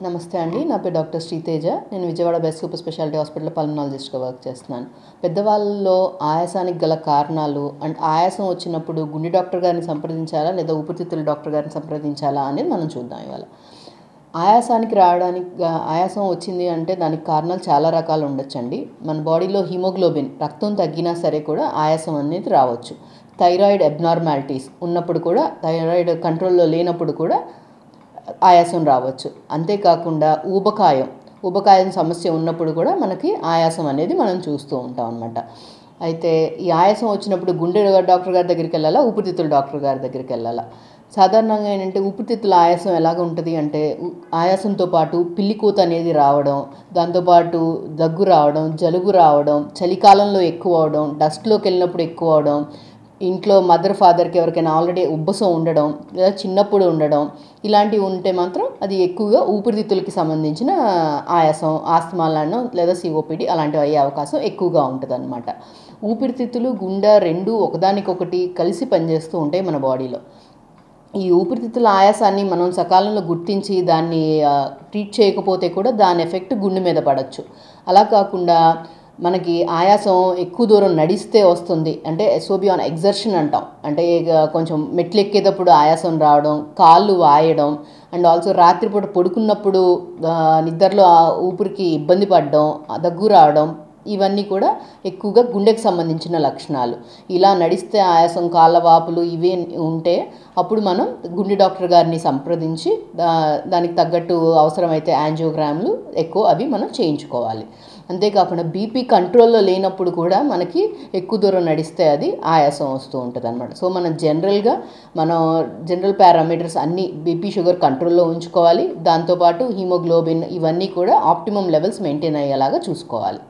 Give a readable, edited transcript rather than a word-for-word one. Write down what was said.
నమస్తే అండి. నా పేరు డాక్టర్ శ్రీతేజ. నేను విజయవాడ బెస్ట్ సూపర్ స్పెషాలిటీ హాస్పిటల్లో పల్మనాలజిస్ట్గా వర్క్ చేస్తున్నాను. పెద్దవాళ్ళలో ఆయాసానికి గల కారణాలు అండ్ ఆయాసం వచ్చినప్పుడు గుండె డాక్టర్ గారిని సంప్రదించాలా లేదా ఊపిరితిత్తుల డాక్టర్ గారిని సంప్రదించాలా అనేది మనం చూద్దాం ఇవాళ. ఆయాసం వచ్చింది అంటే దానికి కారణాలు చాలా రకాలు ఉండొచ్చండి. మన బాడీలో హిమోగ్లోబిన్ రక్తం తగ్గినా సరే కూడా ఆయాసం అనేది రావచ్చు. థైరాయిడ్ అబ్నార్మాలిటీస్ ఉన్నప్పుడు కూడా, థైరాయిడ్ కంట్రోల్లో లేనప్పుడు కూడా ఆయాసం రావచ్చు. అంతేకాకుండా ఊబకాయం సమస్య ఉన్నప్పుడు కూడా మనకి ఆయాసం అనేది మనం చూస్తూ ఉంటాం అన్నమాట. అయితే ఈ ఆయాసం వచ్చినప్పుడు గుండె డాక్టర్ గారి దగ్గరికి వెళ్ళాలా, ఊపిరితిత్తుల డాక్టర్ గారి దగ్గరికి వెళ్ళాలా? సాధారణంగా ఏంటంటే ఊపిరితిత్తుల ఆయాసం ఎలాగ ఉంటుంది అంటే, ఆయాసంతో పాటు పిల్లికూత అనేది రావడం, దాంతోపాటు దగ్గు రావడం, జలుబు రావడం, చలికాలంలో ఎక్కువ అవడం, డస్ట్లోకి వెళ్ళినప్పుడు ఎక్కువ అవడం, ఇంట్లో మదర్ ఫాదర్కి ఎవరికైనా ఆల్రెడీ ఉబ్బసం ఉండడం లేదా చిన్నప్పుడు ఉండడం, ఇలాంటివి ఉంటే మాత్రం అది ఎక్కువగా ఊపిరితిత్తులకి సంబంధించిన ఆయాసం, ఆస్తమాలను లేదా సిఓపిడి అలాంటివి అయ్యే అవకాశం ఎక్కువగా ఉంటుంది అన్నమాట. ఊపిరితిత్తులు, గుండె రెండు ఒకదానికొకటి కలిసి పనిచేస్తూ ఉంటాయి మన బాడీలో. ఈ ఊపిరితిత్తుల ఆయాసాన్ని మనం సకాలంలో గుర్తించి దాన్ని ట్రీట్ చేయకపోతే కూడా దాని ఎఫెక్ట్ గుండె మీద పడవచ్చు. అలా కాకుండా మనకి ఆయాసం ఎక్కువ దూరం నడిస్తే వస్తుంది అంటే ఎస్ఓబి ఆన్ ఎగ్జర్షన్ అంటాం. అంటే కొంచెం మెట్లు ఎక్కేటప్పుడు ఆయాసం రావడం, కాళ్ళు వాయడం, అండ్ ఆల్సో రాత్రిపూట పడుకున్నప్పుడు నిద్రలో ఊపిరికి ఇబ్బంది పడడం, దగ్గు రావడం, ఇవన్నీ కూడా ఎక్కువగా గుండెకి సంబంధించిన లక్షణాలు. ఇలా నడిస్తే ఆయాసం, కాళ్ళ వాపులు ఇవే ఉంటే అప్పుడు మనం గుండె డాక్టర్ గారిని సంప్రదించి దానికి తగ్గట్టు అవసరమైతే యాంజియోగ్రామ్లు అవి మనం చేయించుకోవాలి. అంతేకాకుండా బీపీ కంట్రోల్లో లేనప్పుడు కూడా మనకి ఎక్కువ దూరం నడిస్తే అది ఆయాసం వస్తూ ఉంటుంది అన్నమాట. సో మనం జనరల్ పారామీటర్స్ అన్నీ బీపీ, షుగర్ కంట్రోల్లో ఉంచుకోవాలి. దాంతోపాటు హిమోగ్లోబిన్ ఇవన్నీ కూడా ఆప్టిమమ్ లెవెల్స్ మెయింటైన్ అయ్యేలాగా చూసుకోవాలి.